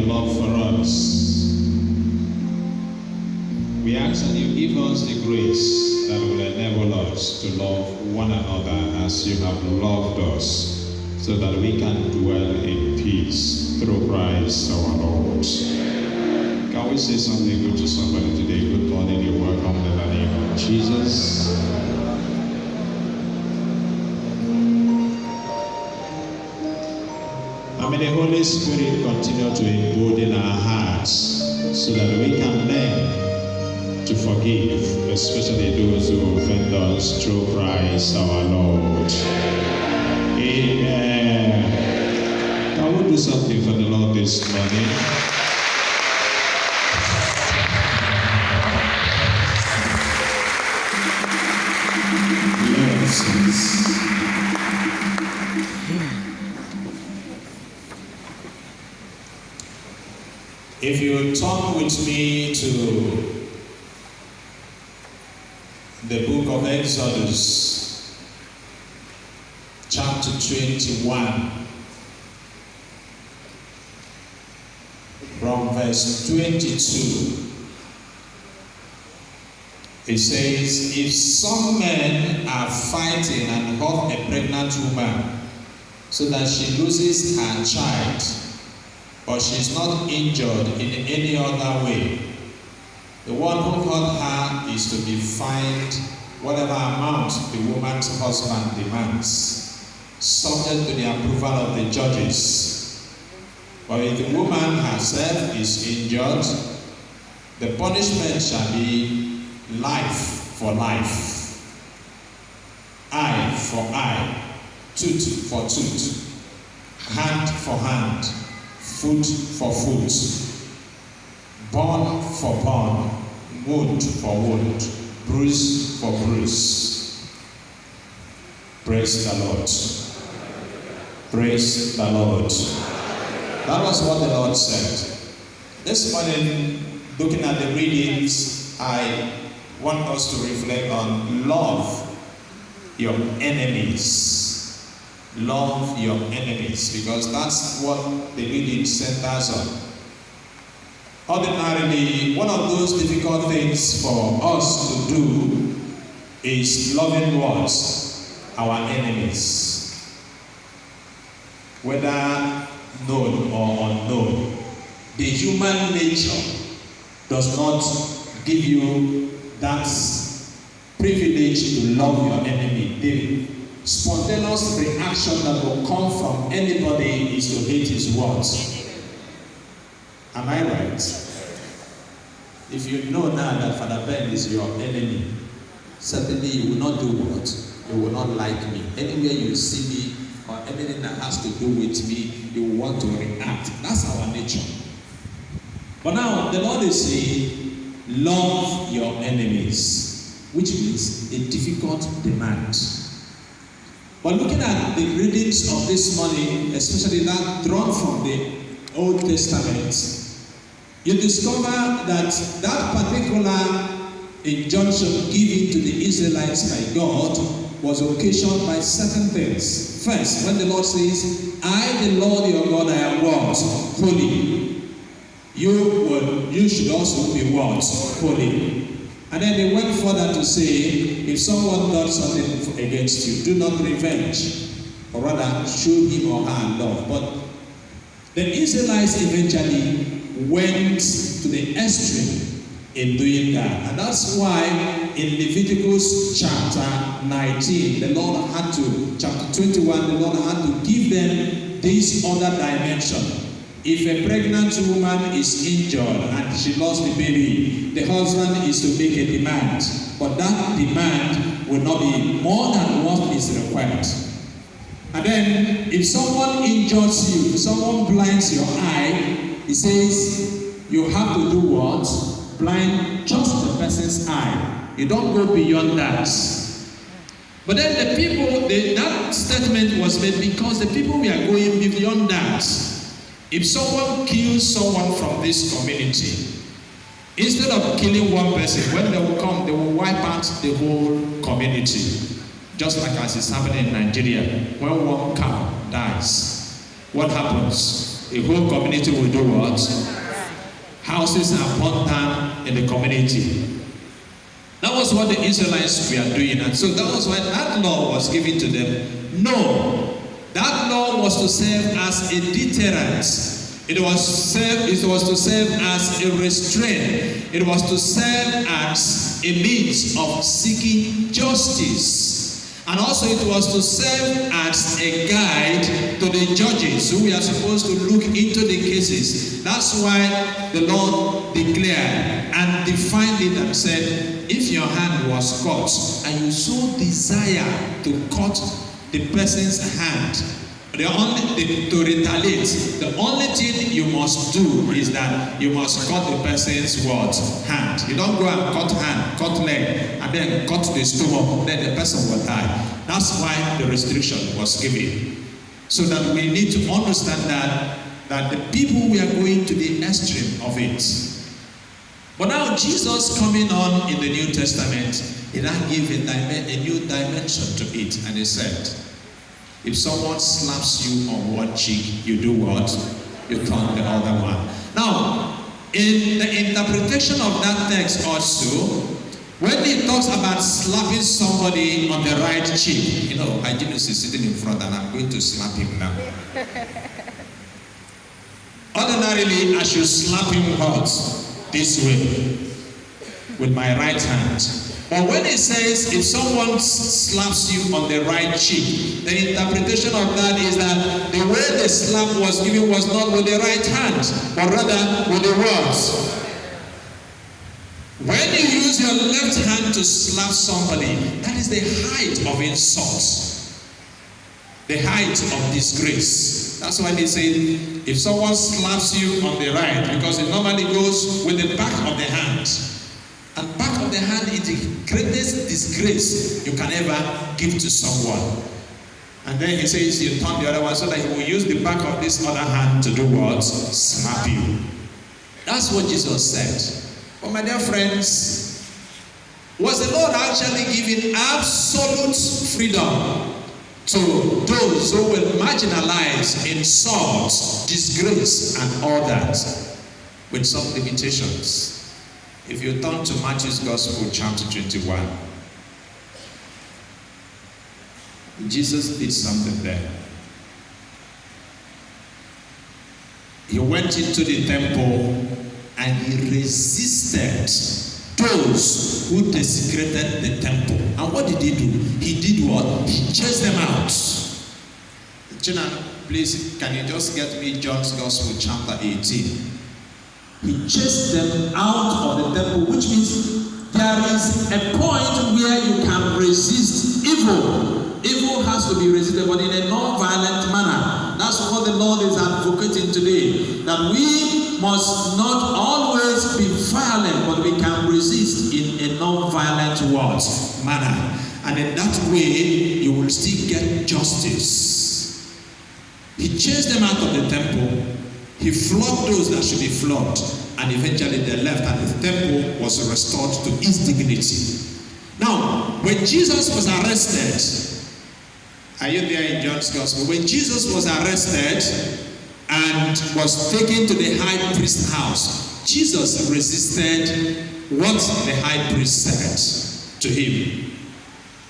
love for us. We ask that you give us the grace that will enable us to love one another as you have loved us, so that we can dwell in peace through Christ our Lord. Can we say something good to somebody today? Good morning, you're welcome in the name of Jesus. And may the Holy Spirit continue to embolden our hearts so that we can learn to forgive, especially those who offend us through Christ our Lord. Amen. Can we do something for the Lord this morning? If you turn with me to the book of Exodus, chapter 21, from verse 22, it says, if some men are fighting and hurt a pregnant woman so that she loses her child, but she is not injured in any other way, the one who hurt her is to be fined whatever amount the woman's husband demands, subject to the approval of the judges. But if the woman herself is injured, the punishment shall be life for life, eye for eye, tooth for tooth, hand for hand, foot for foot, bone for bone, wound for wound, bruise for bruise. Praise the Lord. Praise the Lord. That was what the Lord said. This morning, looking at the readings, I want us to reflect on love your enemies. Love your enemies, because that's what the reading centers on. Ordinarily, one of those difficult things for us to do is loving what? Our enemies. Whether known or unknown. The human nature does not give you that privilege to love your enemy. The spontaneous reaction that will come from anybody is to hate his words. Am I right? If you know now that Father Ben is your enemy, certainly you will not do what? You will not like me. Anywhere you see me or anything that has to do with me, you will want to react. That's our nature. But now the Lord is saying, love your enemies, which means a difficult demand. But looking at the readings of this morning, especially that drawn from the Old Testament, you discover that that particular injunction given to the Israelites by God was occasioned by certain things. First, when the Lord says, I, the Lord your God, I am what? Holy. You should also be what? Holy. And then they went further to say, if someone does something against you, do not revenge, or rather show him or her love. But the Israelites eventually went to the extreme in doing that. And that's why in Leviticus chapter 19, the Lord had to, chapter 21, the Lord had to give them this other dimension. If a pregnant woman is injured and she lost the baby, the husband is to make a demand. But that demand will not be more than what is required. And then, if someone injures you, someone blinds your eye, he says, you have to do what? Blind just the person's eye. You don't go beyond that. But then the people, that statement was made because the people were going beyond that. If someone kills someone from this community, instead of killing one person, when they will come, they will wipe out the whole community. Just like as is happening in Nigeria, when one cow dies, what happens? a whole community will do what? Houses are burnt down in the community. That was what the Israelites were doing, and so that was why that law was given to them. No, that law was to serve as a deterrent. It was to serve as a restraint. It was to serve as a means of seeking justice. And also it was to serve as a guide to the judges who were supposed to look into the cases. That's why the Lord declared and defined it and said, if your hand was cut and you so desire to cut the person's hand, to retaliate, the only thing you must do is that you must cut the person's what? Hand. You don't go and cut hand, cut leg, and then cut the stomach, then the person will die. That's why the restriction was given. So that we need to understand that the people were going to the extreme of it. But now Jesus coming on in the New Testament, he now gave a new dimension to it, and he said, if someone slaps you on one cheek, you do what? You turn the other one. Now, in the interpretation of that text also, when he talks about slapping somebody on the right cheek, you know, Hyginus is sitting in front and I'm going to slap him now. Ordinarily, I should slap him hard this way with my right hand. But when it says, if someone slaps you on the right cheek, the interpretation of that is that the way the slap was given was not with the right hand, but rather with the words. When you use your left hand to slap somebody, that is the height of insult, the height of disgrace. That's why they say, if someone slaps you on the right, because it normally goes with the back of the hand. And back of the hand is the greatest disgrace you can ever give to someone. And then he says you turn the other one so that he will use the back of this other hand to do what? Slap you. That's what Jesus said. But my dear friends, was the Lord actually giving absolute freedom to those who will marginalize, insult, disgrace, and all that, with some limitations? If you turn to Matthew's Gospel, chapter 21, Jesus did something there. He went into the temple and he resisted those who desecrated the temple. And what did he do? He did what? He chased them out. Gina, please, can you just get me John's Gospel, chapter 18? He chased them out of the temple, which means there is a point where you can resist evil. Evil has to be resisted, but in a non-violent manner. That's what the Lord is advocating today. That we must not always be violent, but we can resist in a non-violent manner. And in that way, you will still get justice. He chased them out of the temple. He flogged those that should be flogged, and eventually they left, and the temple was restored to its dignity. Now, when Jesus was arrested, are you there in John's Gospel? When Jesus was arrested and was taken to the high priest's house, Jesus resisted what the high priest said to him.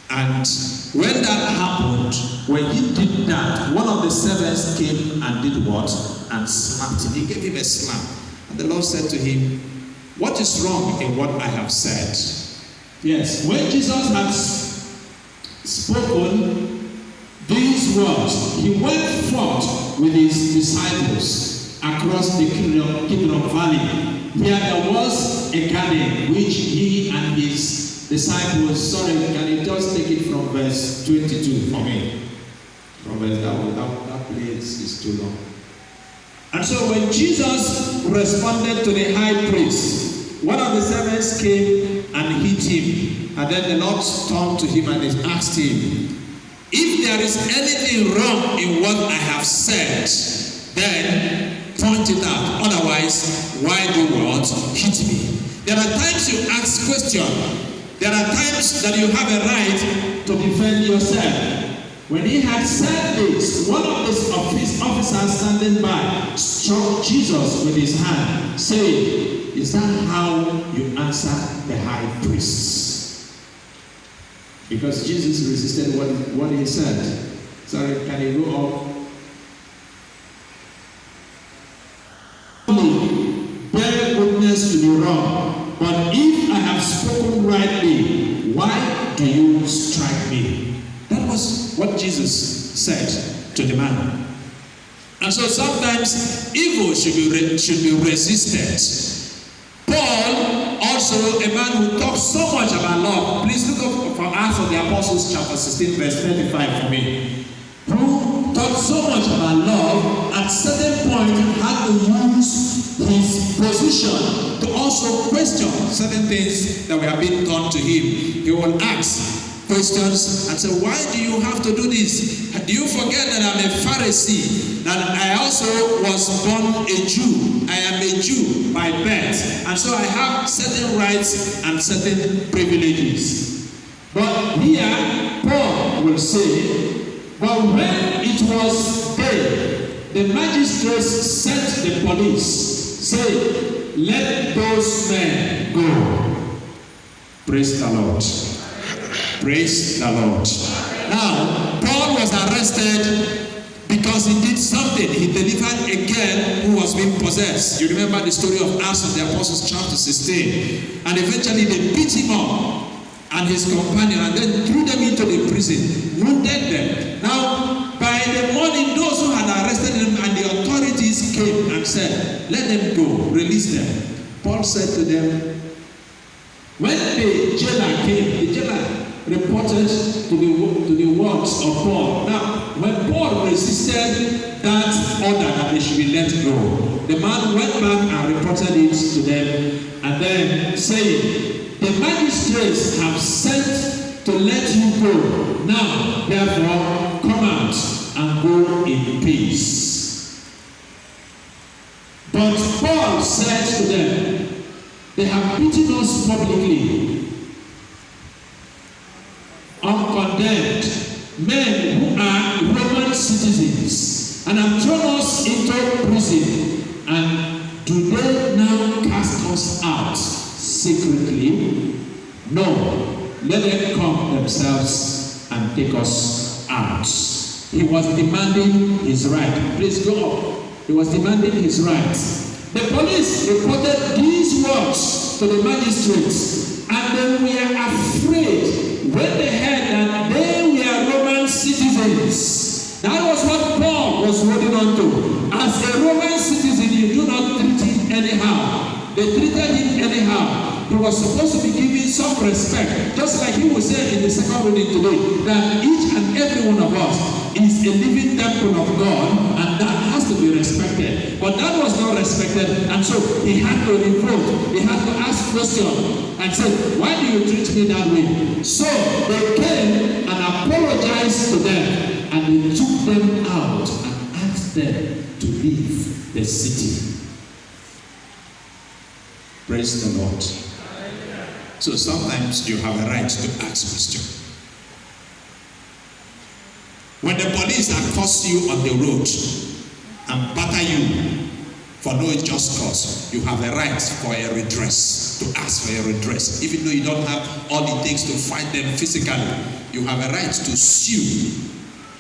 And when that happened, when he did that, one of the servants came and did what? And slapped him. He gave him a slap. And the Lord said to him, what is wrong in what I have said? Yes, when Jesus had spoken these words, he went forth with his disciples across the Kidron Valley, where there was a garden which he and his disciples, can you just take it from verse 22 for me? From verse that place is too long. And so when Jesus responded to the high priest, one of the servants came and hit him. And then the Lord turned to him and asked him, if there is anything wrong in what I have said, then point it out. Otherwise, why do what? Hit me. There are times you ask questions. There are times that you have a right to defend yourself. When he had said this, one of his officers standing by struck Jesus with his hand, saying, "Is that how you answer the high priests?" Because Jesus resisted what he said. Sorry, can you go up? Bear witness to the wrong, but if I have spoken rightly, why do you strike me? That was what Jesus said to the man. And so sometimes evil should be resisted. Paul, also a man who talks so much about love. Please look up from Acts of the Apostles chapter 16 verse 35 for me. Who talked so much about love, at certain point had to use his position to also question certain things that were being done to him. He will ask questions and say, "Why do you have to do this? Do you forget that I'm a Pharisee? That I also was born a Jew. I am a Jew by birth. And so I have certain rights and certain privileges." But here, Paul will say, "But when it was day, the magistrates sent the police, saying, 'Let those men go.'" Praise the Lord. Praise the Lord. Now, Paul was arrested because he did something. He delivered a girl who was being possessed. You remember the story of Acts of the Apostles chapter 16. And eventually they beat him up and his companion and then threw them into the prison, wounded them. Now, by the morning, those who had arrested him and the authorities came and said, "Let them go, release them." Paul said to them, when the jailer came, the jailer reported to the words of Paul. Now, when Paul resisted that order that they should be let go, the man went back and reported it to them, and then saying, "The magistrates have sent to let you go. Now, therefore, come out and go in peace." But Paul said to them, "They have beaten us publicly, uncondemned, men who are Roman citizens, and have thrown us into prison. And do they now cast us out secretly? No, let them come themselves and take us out." He was demanding his right. Please go up. He was demanding his right. The police reported these words to the magistrates, and they were afraid when they heard that they were Roman citizens. That was what Paul was holding on to. As a Roman citizen, you do not treat him anyhow. They treated him anyhow. He was supposed to be given some respect, just like he was saying in the second reading today, that each and every one of us is a living temple of God, and that has to be respected. But that was not respected, and so he had to revolt. He had to ask questions and say, "Why do you treat me that way?" So they came and apologized to them, and they took them out and asked them to leave the city. Praise the Lord. So sometimes you have a right to ask questions. When the police accost you on the road and batter you for no just cause, you have a right for a redress, to ask for a redress. Even though you don't have all it takes to fight them physically, you have a right to sue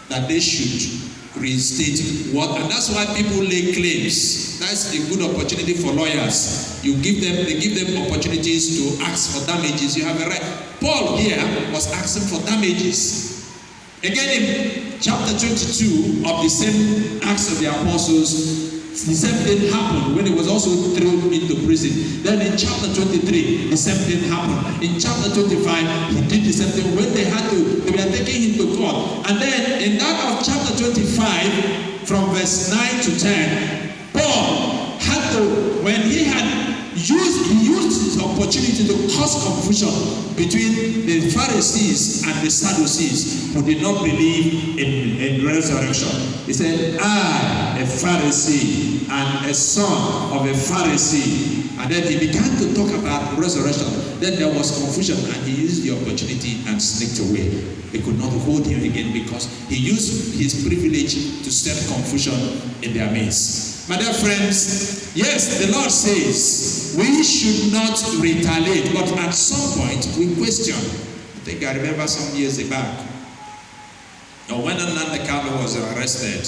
that they should reinstate what, and that's why people lay claims. That's a good opportunity for lawyers. They give them opportunities to ask for damages. You have a right. Paul here was asking for damages. Again, in chapter 22 of the same Acts of the Apostles, the same thing happened when he was also thrown into prison. Then in chapter 23, the same thing happened. In chapter 25, he did the same thing when they were taking him to court. And then in that of chapter 25, from verse 9 to 10, Paul had to, when he used the opportunity to cause confusion between the Pharisees and the Sadducees who did not believe in resurrection. He said, I, a Pharisee and a son of a Pharisee. And then he began to talk about resurrection. Then there was confusion, and he used the opportunity and sneaked away. They could not hold him again because he used his privilege to set confusion in their midst. My dear friends, yes, the Lord says we should not retaliate, but at some point we question. I think I remember some years back, when Nnamdi Kanu was arrested,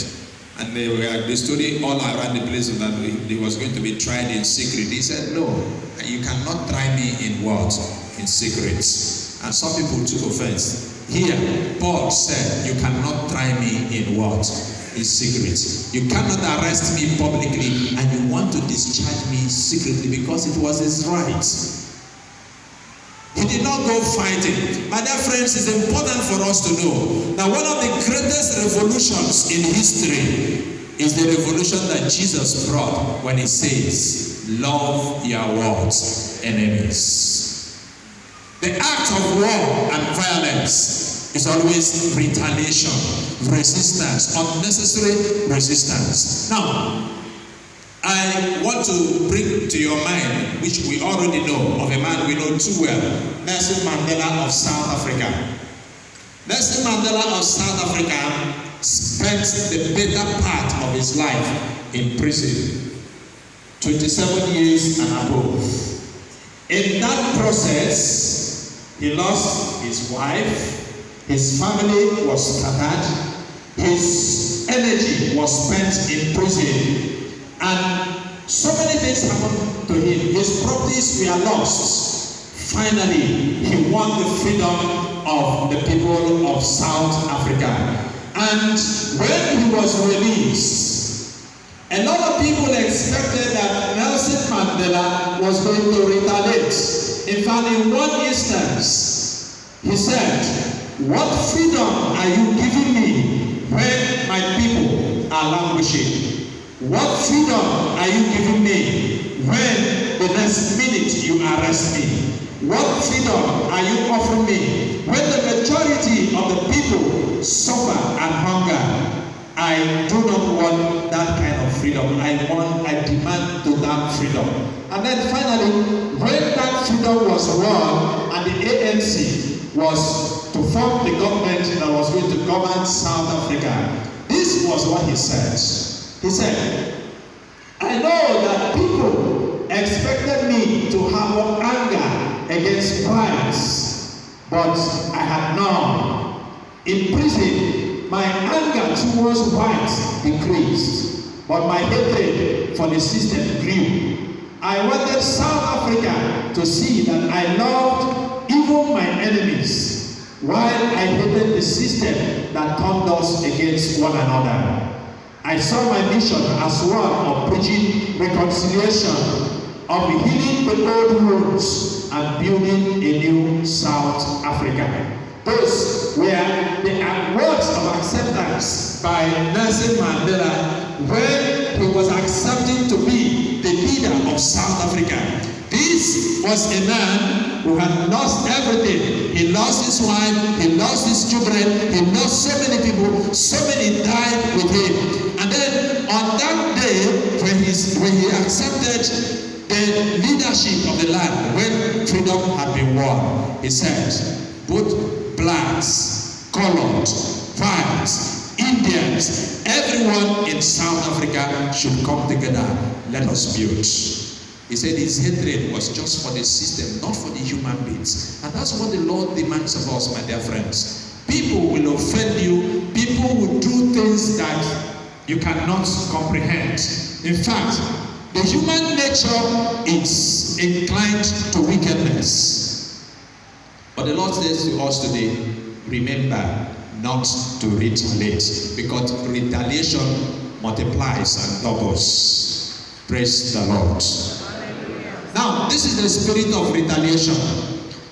and they stood all around the place that he was going to be tried in secret. He said, no, you cannot try me in what? In secret. And some people took offense. Here, Paul said, you cannot try me in what? In secret. You cannot arrest me publicly and you want to discharge me secretly because it was his right. He did not go fighting. My dear friends, it's important for us to know that one of the greatest revolutions in history is the revolution that Jesus brought when he says, love your what? Enemies. The act of war and violence is always retaliation, resistance, unnecessary resistance. Now, I want to bring to your mind, which we already know, of a man we know too well, Nelson Mandela of South Africa. Nelson Mandela of South Africa spent the better part of his life in prison, 27 years and above. In that process, he lost his wife, his family was scattered, his energy was spent in prison, and so many things happened to him. His properties were lost. Finally, he won the freedom of the people of South Africa. And when he was released, a lot of people expected that Nelson Mandela was going to retaliate. In fact, in one instance, he said, what freedom are you giving me when my people are languishing? What freedom are you giving me when the next minute you arrest me? What freedom are you offering me when the majority of the people suffer and hunger? I do not want that kind of freedom. I demand total freedom. And then finally, when that freedom was won and the ANC was to form the government that was going to govern South Africa, this was what he said. He said, I know that people expected me to have anger against whites, but I had none. In prison, my anger towards whites decreased, but my hatred for the system grew. I wanted South Africa to see that I loved even my enemies, while I hated the system that turned us against one another. I saw my mission as one of preaching reconciliation, of healing the old wounds and building a new South Africa. Those were the words of acceptance by Nelson Mandela when he was accepting to be the leader of South Africa. This was a man who had lost everything. He lost his wife, he lost his children, he lost so many people, so many died with him. And then on that day, when he accepted the leadership of the land, when freedom had been won, he said, both blacks, colored, whites, Indians, everyone in South Africa should come together. Let us build. He said his hatred was just for the system, not for the human beings. And that's what the Lord demands of us, my dear friends. People will offend you. People will do things that you cannot comprehend. In fact, the human nature is inclined to wickedness. But the Lord says to us today, remember not to retaliate, because retaliation multiplies and doubles. Praise the Lord. Now, this is the spirit of retaliation.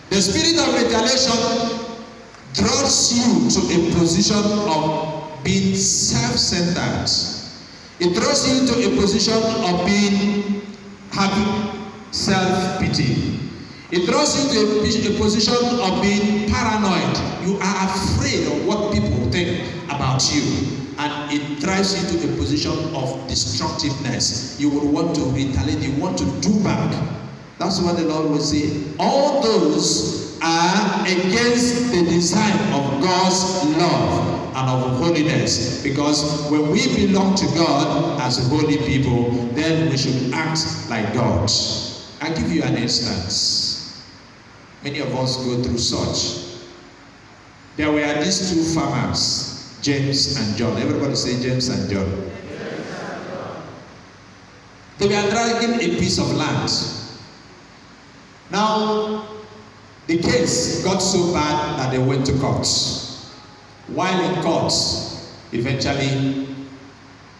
The spirit of retaliation draws you to a position of being self-centered. It draws you to a position of having self-pity. It throws you to a position of being paranoid. You are afraid of what people think about you. And it drives you to a position of destructiveness. You will want to retaliate. You want to do back. That's what the Lord will say. All those are against the design of God's love and of holiness. Because when we belong to God as holy people, then we should act like God. I'll give you an instance. Many of us go through such. There were these two farmers, James and John. Everybody say James and John. They were dragging a piece of land. Now, the case got so bad that they went to court. While in court, eventually,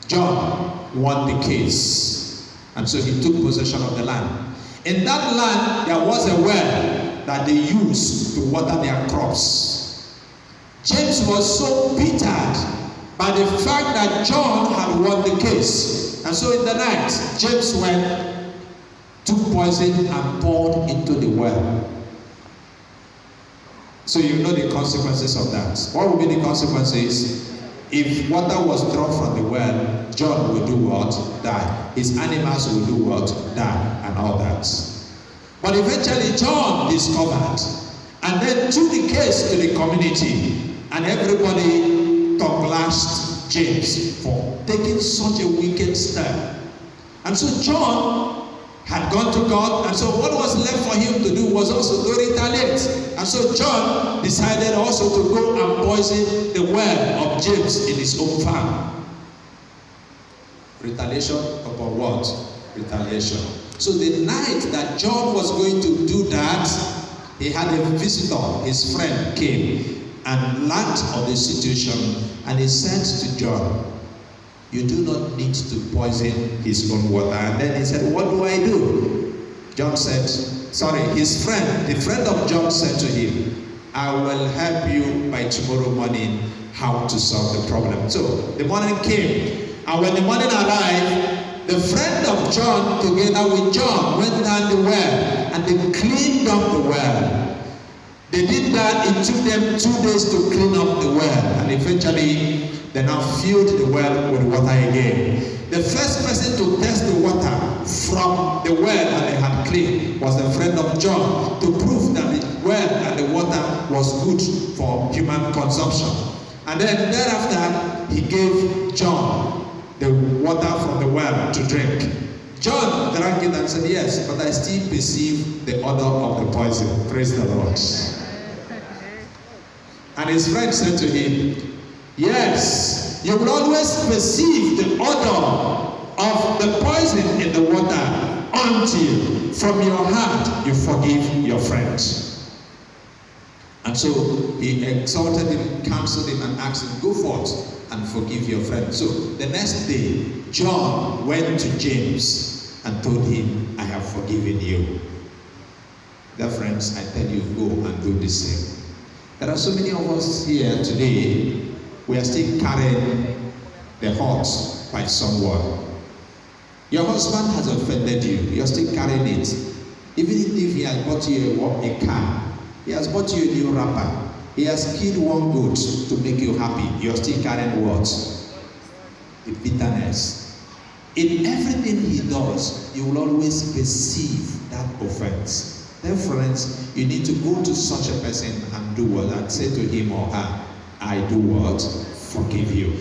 John won the case. And so he took possession of the land. In that land, there was a well that they used to water their crops. James was so bittered by the fact that John had won the case. And so in the night, James went, took poison and poured into the well. So you know the consequences of that. What would be the consequences? If water was drawn from the well, John will do what? Die. His animals will do what? Die, and all that. But eventually John discovered and then took the case to the community, and everybody lashed James for taking such a wicked step. And so John had gone to God, and so what was left for him to do was also to retaliate. And so John decided also to go and poison the well of James in his own farm. Retaliation upon what? Retaliation. So the night that John was going to do that, he had a visitor, his friend came and learned of the situation, and he said to John, "You do not need to poison his own water." And then he said, "What do I do?" John said, his friend, the friend of John said to him, "I will help you by tomorrow morning how to solve the problem." So the morning came, and when the morning arrived, the friend of John together with John went down the well and they cleaned up the well. They did that. It took them 2 days to clean up the well, and eventually they now filled the well with water again. The first person to test the water from the well that they had cleaned was the friend of John, to prove that the well and the water was good for human consumption. And then thereafter, he gave John the water from the well to drink. John drank it and said, "Yes, but I still perceive the odor of the poison." Praise the Lord. And his friend said to him, "Yes, you will always perceive the odor of the poison in the water until from your heart you forgive your friend." And so he exhorted him, counseled him, and asked him, "Go forth and forgive your friend." So the next day, John went to James and told him, "I have forgiven you." Dear friends, I tell you, go and do the same. There are so many of us here today, we are still carrying the hurt by someone. Your husband has offended you, you are still carrying it. Even if he has bought you a car, he has bought you a new wrapper, he has killed one goat to make you happy, you are still carrying what? The bitterness. In everything he does, you will always perceive that offense. Then friends, you need to go to such a person and do what? And say to him or her, "I do what? Forgive you."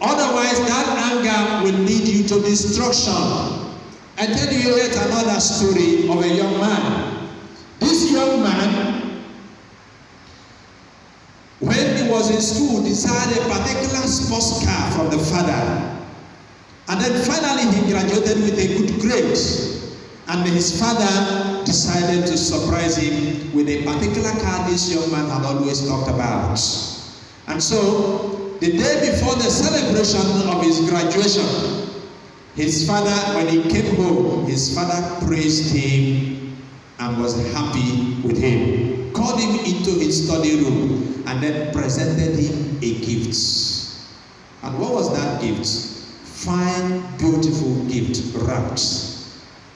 Otherwise, that anger will lead you to destruction. I tell you yet another story of a young man. This young man, when he was in school, desired a particular sports car from the father. And then finally he graduated with a good grade. And his father decided to surprise him with a particular car this young man had always talked about. And so, the day before the celebration of his graduation, his father, when he came home, his father praised him and was happy with him, called him into his study room, and then presented him a gift. And what was that gift? Fine, beautiful gift, wrapped.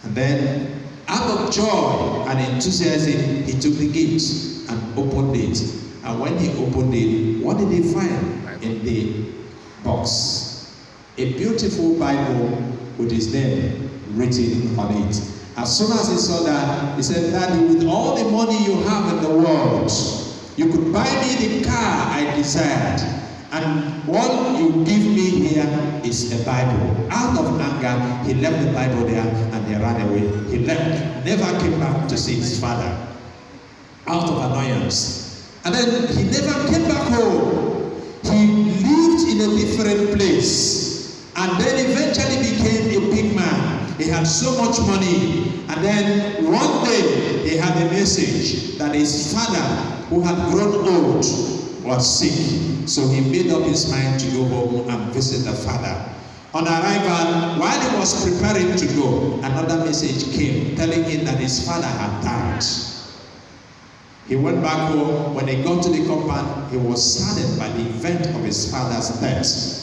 And then, Out of joy and enthusiasm, he took the gift and opened it. And when he opened it, what did he find in the box? A beautiful Bible with his name written on it. As soon as he saw that, he said, Daddy, with all the money you have in the world, you could buy me the car I desired. And what you give me here is a Bible. Out of anger, he left the Bible there and he ran away. He left, never came back to see his father. Out of annoyance. And then he never came back home. He lived in a different place. And then eventually became a big man. He had so much money. And then one day he had a message that his father, who had grown old, was sick. So he made up his mind to go home and visit the father. On arrival, while he was preparing to go, another message came telling him that his father had died. He went back home. When he got to the compound, he was saddened by the event of his father's death.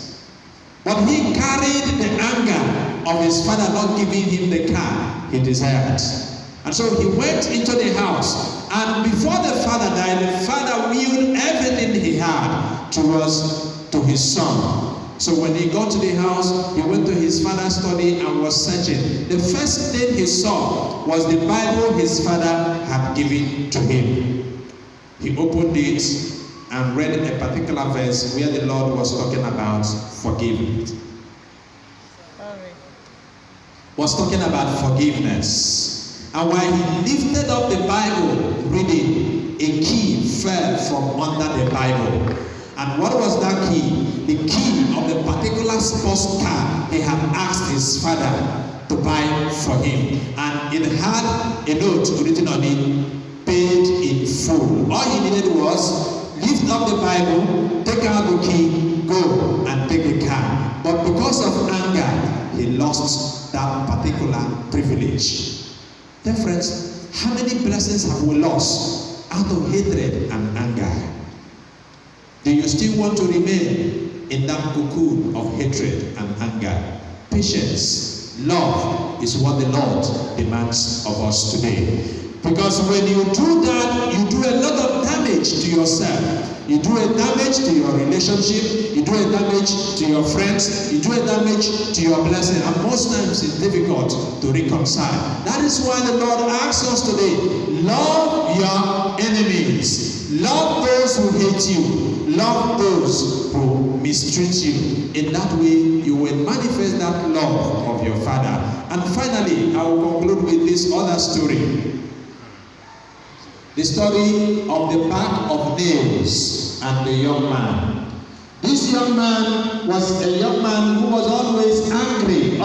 But he carried the anger of his father not giving him the car he desired. And so he went into the house. And before the father died, the father willed everything he had to his son. So when he got to the house, he went to his father's study and was searching. The first thing he saw was the Bible his father had given to him. He opened it and read a particular verse where the Lord was talking about forgiveness. Was talking about forgiveness. And while he lifted up the Bible, reading, a key fell from under the Bible. And what was that key? The key of the particular sports car he had asked his father to buy for him. And it had a note written on it, paid in full. All he needed was lift up the Bible, take out the key, go and take the car. But because of anger, he lost that particular privilege. Dear friends, how many blessings have we lost out of hatred and anger? Do you still want to remain in that cocoon of hatred and anger? Patience, love is what the Lord demands of us today. Because when you do that, you do a lot of damage to yourself. You do a damage to your relationship. You do a damage to your friends. You do a damage to your blessing. And most times it's difficult to reconcile. That is why the Lord asks us today, love your enemies. Love those who hate you. Love those who mistreat you. In that way, you will manifest that love of your Father. And finally, I will conclude with this other story. The story of the bag of nails and the young man. This young man was a young man who was always angry.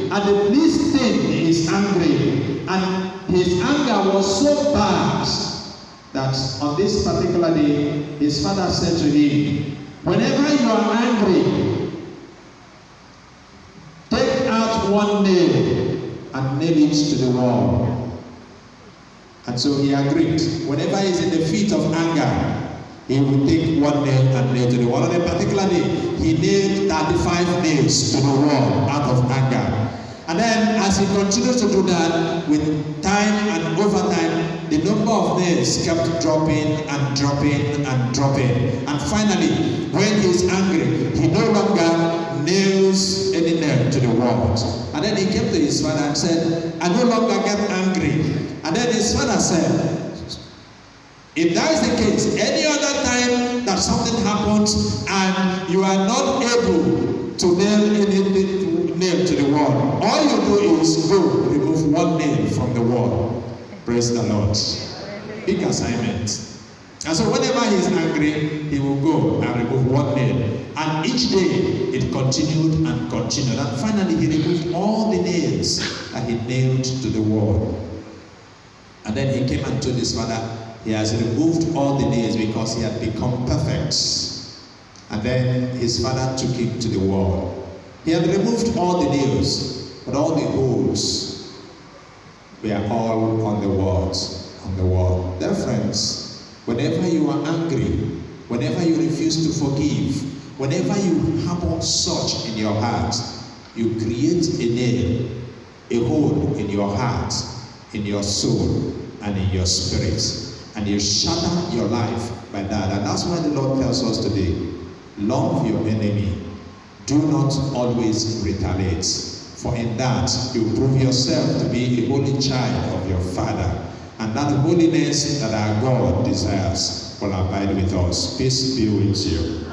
And the least thing is angry. And his anger was so bad that on this particular day, his father said to him, whenever you are angry, take out one nail and nail it to the wall. And so he agreed. Whenever he's in the fit of anger, he would take one nail and nail to the wall. On a particular day, he nailed 35 nails to the wall out of anger. And then as he continued to do that, with time and over time, the number of nails kept dropping and dropping and dropping. And finally, when he's angry, he no longer nails any nail to the wall. And then he came to his father and said, I no longer get angry. And then his father said, if that is the case, any other time that something happens and you are not able to nail to the wall, all you do is go remove one nail from the wall. Praise the Lord. Big assignment. And so whenever he is angry, he will go and remove one nail. And each day it continued and continued. And finally he removed all the nails that he nailed to the wall. And then he came and told his father he has removed all the nails because he had become perfect. And then his father took him to the wall. He had removed all the nails, but all the holes were all on the walls, on the wall. Dear friends, whenever you are angry, whenever you refuse to forgive, whenever you harbor such in your heart, you create a nail a hole in your heart, in your soul, and in your spirit. And you shatter your life by that. And that's why the Lord tells us today, love your enemy. Do not always retaliate. For in that, you prove yourself to be a holy child of your Father. And that holiness that our God desires will abide with us. Peace be with you.